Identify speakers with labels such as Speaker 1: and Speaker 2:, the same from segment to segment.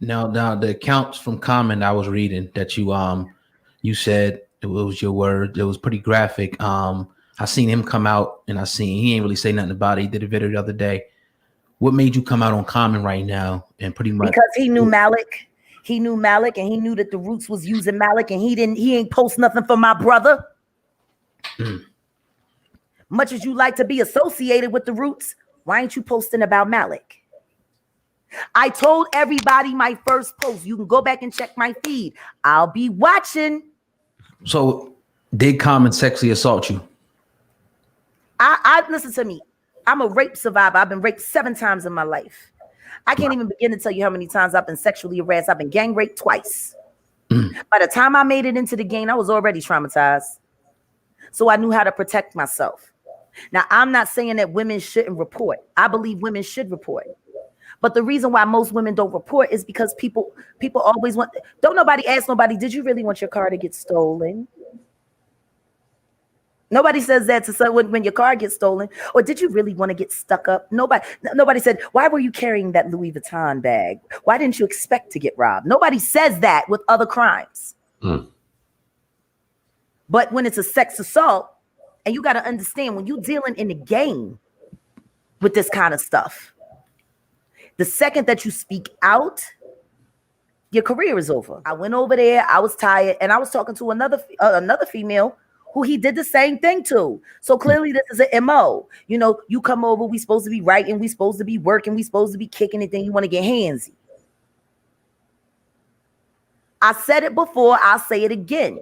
Speaker 1: Now the accounts from Common I was reading that you said it was your word. It was pretty graphic. I seen him come out and he ain't really say nothing about it. He did a video the other day. What made you come out on Common right now and pretty much
Speaker 2: because he knew Malik. He knew Malik and he knew that the Roots was using Malik and he ain't post nothing for my brother. Much as you like to be associated with the Roots, why ain't you posting about Malik? I told everybody my first post. You can go back and check my feed. I'll be watching.
Speaker 1: So did Common sexually assault you?
Speaker 2: I listen to me. I'm a rape survivor. I've been raped 7 times in my life. I can't even begin to tell you how many times I've been sexually harassed. I've been gang raped twice. By the time I made it into the game, I was already traumatized. So I knew how to protect myself. Now, I'm not saying that women shouldn't report. I believe women should report. But the reason why most women don't report is because people always want. Don't nobody ask nobody, did you really want your car to get stolen? Nobody says that to someone when your car gets stolen. Or did you really want to get stuck up? Nobody said, why were you carrying that Louis Vuitton bag? Why didn't you expect to get robbed? Nobody says that with other crimes. But when it's a sex assault, and you got to understand, when you're dealing in the game with this kind of stuff, the second that you speak out, your career is over. I went over there, I was tired, and I was talking to another female who he did the same thing to. So clearly this is an MO. You know, you come over, we supposed to be writing, we supposed to be working, we supposed to be kicking it, then you want to get handsy. I said it before, I'll say it again.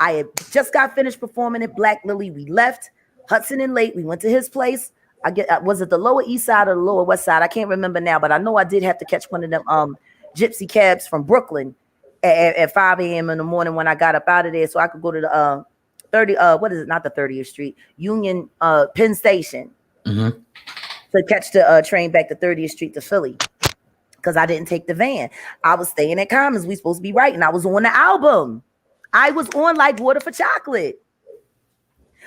Speaker 2: I had just got finished performing at Black Lily. We left Hudson and Lake. We went to his place. Was it the Lower East Side or the Lower West Side? I can't remember now, but I know I did have to catch one of them gypsy cabs from Brooklyn at 5 a.m. in the morning when I got up out of there so I could go to the 30, what is it? Not the 30th Street, Union Penn Station to catch the train back to 30th Street to Philly because I didn't take the van. I was staying at Commons. We supposed to be writing. I was on the album. I was on Like Water for Chocolate.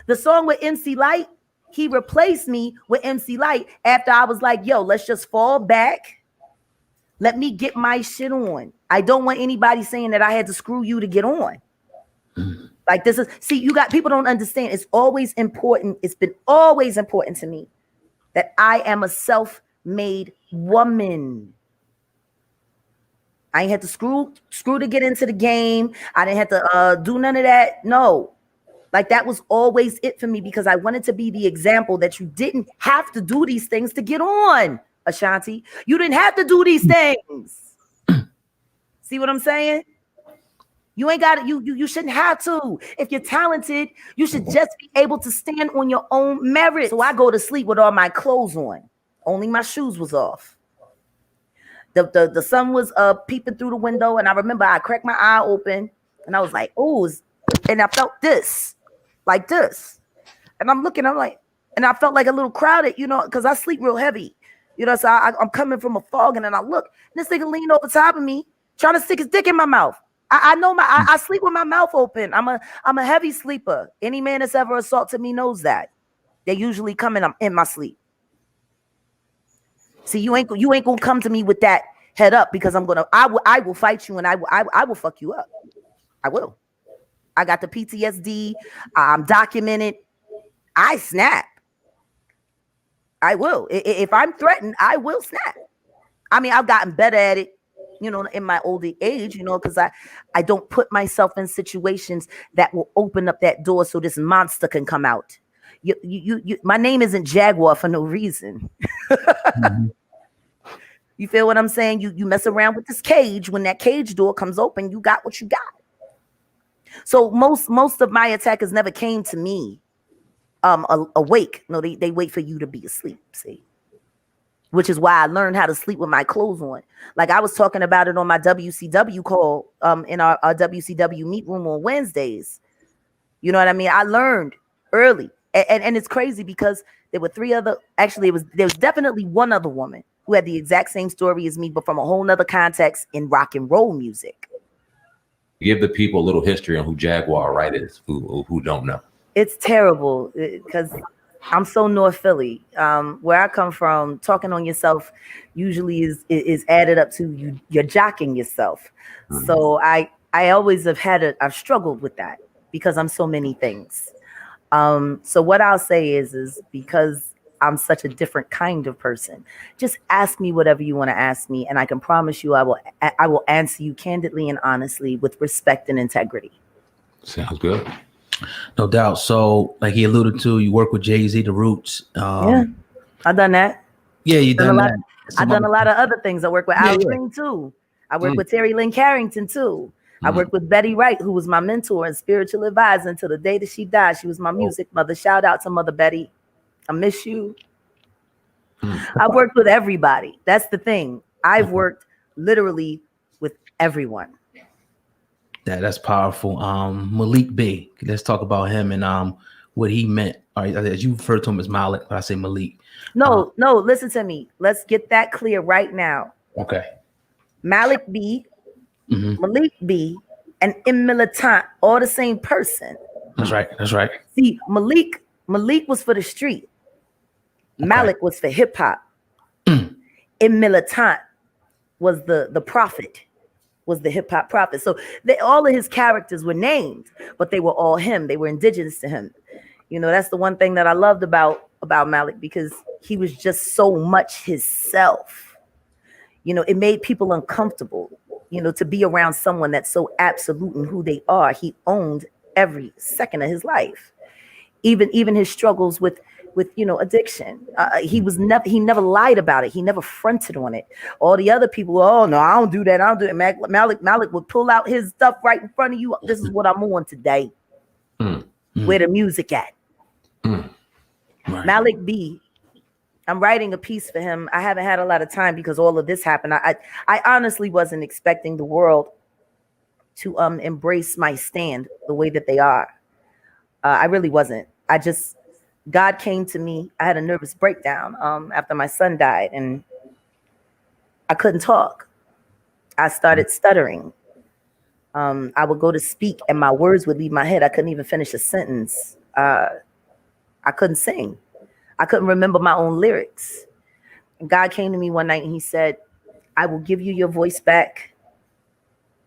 Speaker 2: The song with MC Light, he replaced me with MC Light after I was like, yo, let's just fall back. Let me get my shit on. I don't want anybody saying that I had to screw you to get on. Like this is, see, you got, people don't understand. It's always important. It's been always important to me that I am a self-made woman. I ain't had to screw to get into the game. I didn't have to do none of that. No. Like that was always it for me because I wanted to be the example that you didn't have to do these things to get on, Ashanti. You didn't have to do these things. See what I'm saying? You ain't got it. You shouldn't have to. If you're talented, you should just be able to stand on your own merit. So I go to sleep with all my clothes on. Only my shoes was off. The sun was peeping through the window, and I remember I cracked my eye open, and I was like, "Oh!" And I felt this, like this, and I'm looking, I'm like, and I felt like a little crowded, you know, because I sleep real heavy, you know. So I'm coming from a fog, and then I look, and this nigga leaned over top of me, trying to stick his dick in my mouth. I know I sleep with my mouth open. I'm a heavy sleeper. Any man that's ever assaulted me knows that. They usually come in my sleep. See, you ain't gonna come to me with that head up because I will fight you and I will fuck you up. I will. I got the PTSD. I'm documented. I snap. I will. If I'm threatened, I will snap. I mean, I've gotten better at it, you know, in my older age, you know, because I don't put myself in situations that will open up that door so this monster can come out. My name isn't Jaguar for no reason. You feel what I'm saying? You mess around with this cage. When that cage door comes open, you got what you got. So most of my attackers never came to me awake. No, they wait for you to be asleep. See, which is why I learned how to sleep with my clothes on. Like I was talking about it on my WCW call in our WCW meet room on Wednesdays. You know what I mean? I learned early. And it's crazy because there were there was definitely one other woman who had the exact same story as me, but from a whole nother context in rock and roll music.
Speaker 3: Give the people a little history on who Jaguar Wright is, who don't know.
Speaker 2: It's terrible because I'm so North Philly. Where I come from, talking on yourself usually is added up to you're jocking yourself. So I always I've struggled with that because I'm so many things. So what I'll say is because I'm such a different kind of person, just ask me whatever you want to ask me, and I can promise you I will answer you candidly and honestly with respect and integrity.
Speaker 3: Sounds good.
Speaker 1: No doubt. So, like he alluded to, you work with Jay-Z, The Roots.
Speaker 2: Yeah, I've done that.
Speaker 1: Yeah, you done that.
Speaker 2: I've done a lot of other things. I work with Al
Speaker 1: Yeah.
Speaker 2: Green too. I work with Terry Lynn Carrington too. I worked with Betty Wright, who was my mentor and spiritual advisor until the day that she died. She was my music mother. Shout out to Mother Betty. I miss you. I've worked with everybody. That's the thing. I've worked literally with everyone.
Speaker 1: That's powerful. Malik B. Let's talk about him and what he meant. All right, as you refer to him as Malik, but I say Malik.
Speaker 2: No, listen to me. Let's get that clear right now.
Speaker 1: Okay.
Speaker 2: Malik B, Malik B, and M Militant, all the same person.
Speaker 1: That's right. That's right.
Speaker 2: See, Malik was for the street.
Speaker 1: Okay.
Speaker 2: Malik was for hip hop. M Militant was the prophet, was the hip hop prophet. So all of his characters were named, but they were all him. They were indigenous to him. You know, that's the one thing that I loved about Malik, because he was just so much himself. You know, it made people uncomfortable, you know, to be around someone that's so absolute in who they are. He owned every second of his life, even his struggles with you know, addiction. He never lied about it. He never fronted on it. All the other people, oh no, I don't do that. I don't do it. Malik would pull out his stuff right in front of you. This is what I'm on today. Where the music at?
Speaker 1: Right.
Speaker 2: Malik B. I'm writing a piece for him. I haven't had a lot of time because all of this happened. I honestly wasn't expecting the world to embrace my stand the way that they are. I really wasn't. God came to me. I had a nervous breakdown after my son died, and I couldn't talk. I started stuttering. I would go to speak, and my words would leave my head. I couldn't even finish a sentence. I couldn't sing. I couldn't remember my own lyrics. And God came to me one night and he said, I will give you your voice back.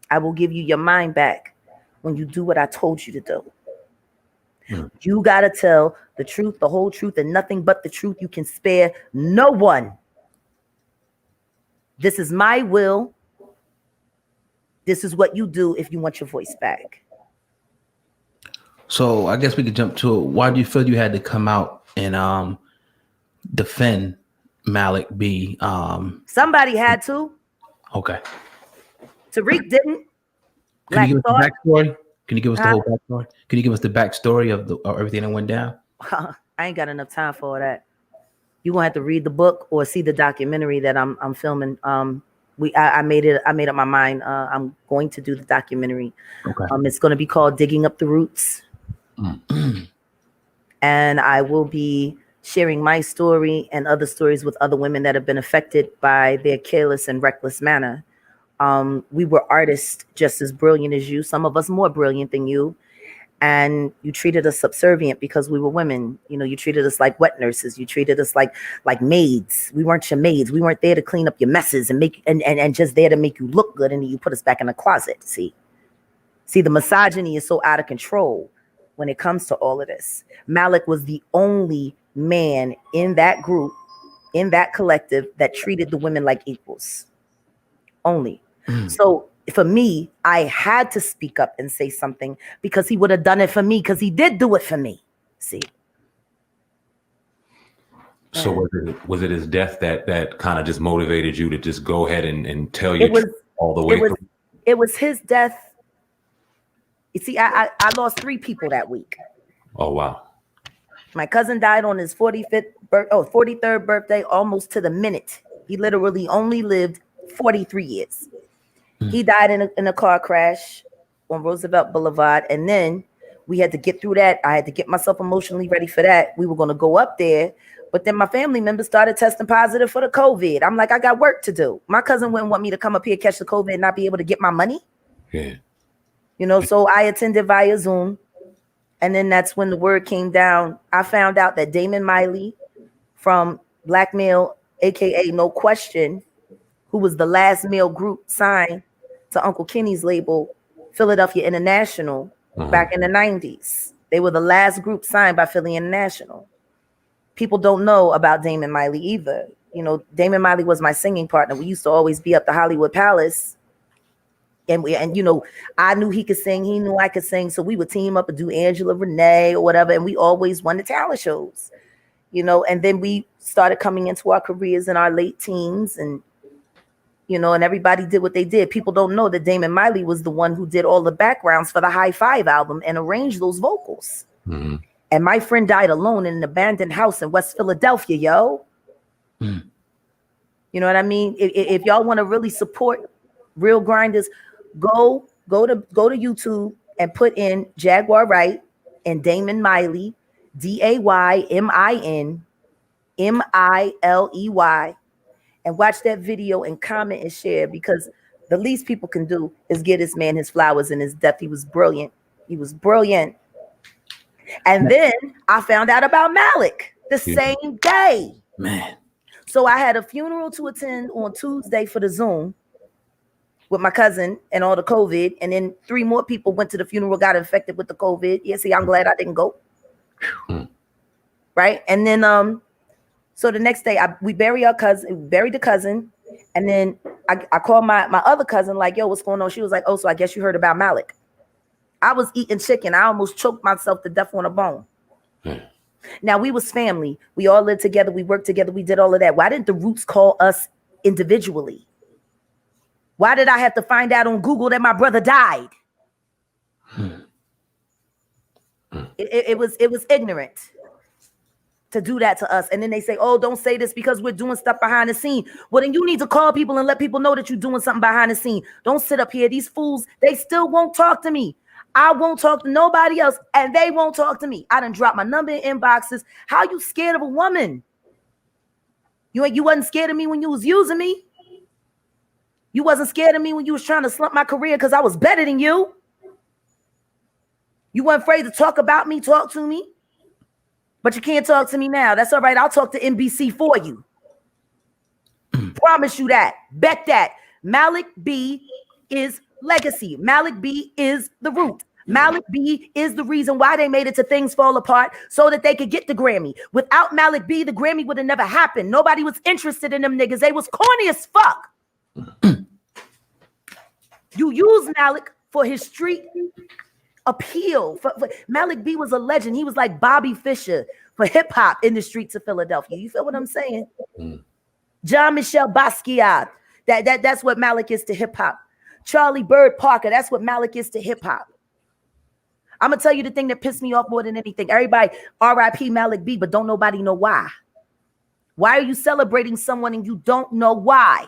Speaker 2: I will give you your mind back when you do what I told you to do. You got to tell the truth, the whole truth, and nothing but the truth. You can spare no one. This is my will. This is what you do if you want your voice back.
Speaker 1: So I guess we could jump to it. Why do you feel you had to come out and defend Malik B?
Speaker 2: Somebody had to.
Speaker 1: Okay.
Speaker 2: Tariq didn't.
Speaker 1: Can you give us the backstory? Can you give us the
Speaker 2: Huh?
Speaker 1: whole backstory? Can you give us the backstory of everything that went down?
Speaker 2: I ain't got enough time for all that. You gonna have to read the book or see the documentary that I'm filming. I made up my mind. I'm going to do the documentary.
Speaker 1: Okay.
Speaker 2: It's gonna be called Digging Up the Roots. And I will be sharing my story and other stories with other women that have been affected by their careless and reckless manner. We were artists just as brilliant as you, some of us more brilliant than you. And you treated us subservient because we were women. You know, you treated us like wet nurses. You treated us like maids. We weren't your maids. We weren't there to clean up your messes and just there to make you look good. And then you put us back in the closet. See, the misogyny is so out of control when it comes to all of this. Malik was the only man in that group, in that collective, that treated the women like equals. Only. So for me, I had to speak up and say something because he would have done it for me, because he did do it for me. See.
Speaker 3: So was it his death that kind of just motivated you to just go ahead and tell your truth all the way through?
Speaker 2: It was his death. You see, I lost 3 people that week.
Speaker 3: Oh, wow.
Speaker 2: My cousin died on his 43rd birthday, almost to the minute. He literally only lived 43 years. He died in a car crash on Roosevelt Boulevard. And then we had to get through that. I had to get myself emotionally ready for that. We were going to go up there. But then my family members started testing positive for the COVID. I'm like, I got work to do. My cousin wouldn't want me to come up here, catch the COVID, and not be able to get my money.
Speaker 3: Yeah.
Speaker 2: You know, so I attended via Zoom. And then that's when the word came down. I found out that Damon Miley from Black Male, aka No Question, who was the last male group signed to Uncle Kenny's label, Philadelphia International, back in the 90s. They were the last group signed by Philly International. People don't know about Damon Miley either. You know, Damon Miley was my singing partner. We used to always be up the Hollywood Palace. And you know, I knew he could sing. He knew I could sing. So we would team up and do Angela Renee or whatever. And we always won the talent shows, you know. And then we started coming into our careers in our late teens, and you know, and everybody did what they did. People don't know that Damon Miley was the one who did all the backgrounds for the High Five album and arranged those vocals. Mm-hmm. And my friend died alone in an abandoned house in West Philadelphia, yo. Mm. You know what I mean? If y'all want to really support real grinders, go to YouTube and put in Jaguar Wright and Damon Miley, DayminMiley, and watch that video and comment and share, because the least people can do is give this man his flowers in his death. He was brilliant. He was brilliant. And then I found out about Malik the same day.
Speaker 1: Man.
Speaker 2: So I had a funeral to attend on Tuesday for the Zoom with my cousin and all the COVID. And then 3 more people went to the funeral, got infected with the COVID. Yeah, see, I'm glad I didn't go. Right. And then so the next day we buried the cousin. And then I called my other cousin, like, yo, what's going on? She was like, oh, so I guess you heard about Malik. I was eating chicken. I almost choked myself to death on a bone. Now, we was family. We all lived together. We worked together. We did all of that. Why didn't the Roots call us individually? Why did I have to find out on Google that my brother died? It was ignorant to do that to us. And then they say, oh, don't say this because we're doing stuff behind the scene. Well, then you need to call people and let people know that you're doing something behind the scene. Don't sit up here. These fools, they still won't talk to me. I won't talk to nobody else, and they won't talk to me. I done dropped my number in inboxes. How you scared of a woman? You wasn't scared of me when you was using me. You wasn't scared of me when you was trying to slump my career because I was better than you. You weren't afraid to talk about me, talk to me. But you can't talk to me now. That's all right. I'll talk to NBC for you. Promise you that. Bet that. Malik B is legacy. Malik B is the root. Malik B is the reason why they made it to Things Fall Apart, so that they could get the Grammy. Without Malik B, the Grammy would have never happened. Nobody was interested in them niggas. They was corny as fuck. You use Malik for his street appeal. Malik B was a legend. He was like Bobby Fischer for hip hop in the streets of Philadelphia. You feel what I'm saying? Jean-Michel Basquiat. That's what Malik is to hip hop. Charlie Bird Parker, that's what Malik is to hip hop. I'm gonna tell you the thing that pissed me off more than anything. Everybody, R.I.P. Malik B, but don't nobody know why. Why are you celebrating someone and you don't know why?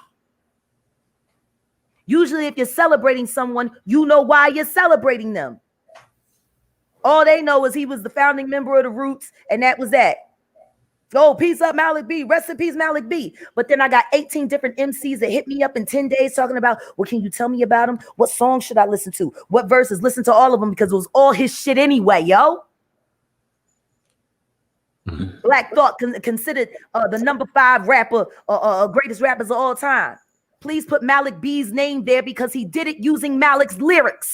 Speaker 2: Usually, if you're celebrating someone, you know why you're celebrating them. All they know is he was the founding member of the Roots, and that was that. Oh, peace up, Malik B. Rest in peace, Malik B. But then I got 18 different MCs that hit me up in 10 days talking about, well, can you tell me about him? What song should I listen to? What verses? Listen to all of them because it was all his shit anyway, yo. Black Thought considered the number 5 rapper, greatest rappers of all time. Please put Malik B's name there because he did it using Malik's lyrics.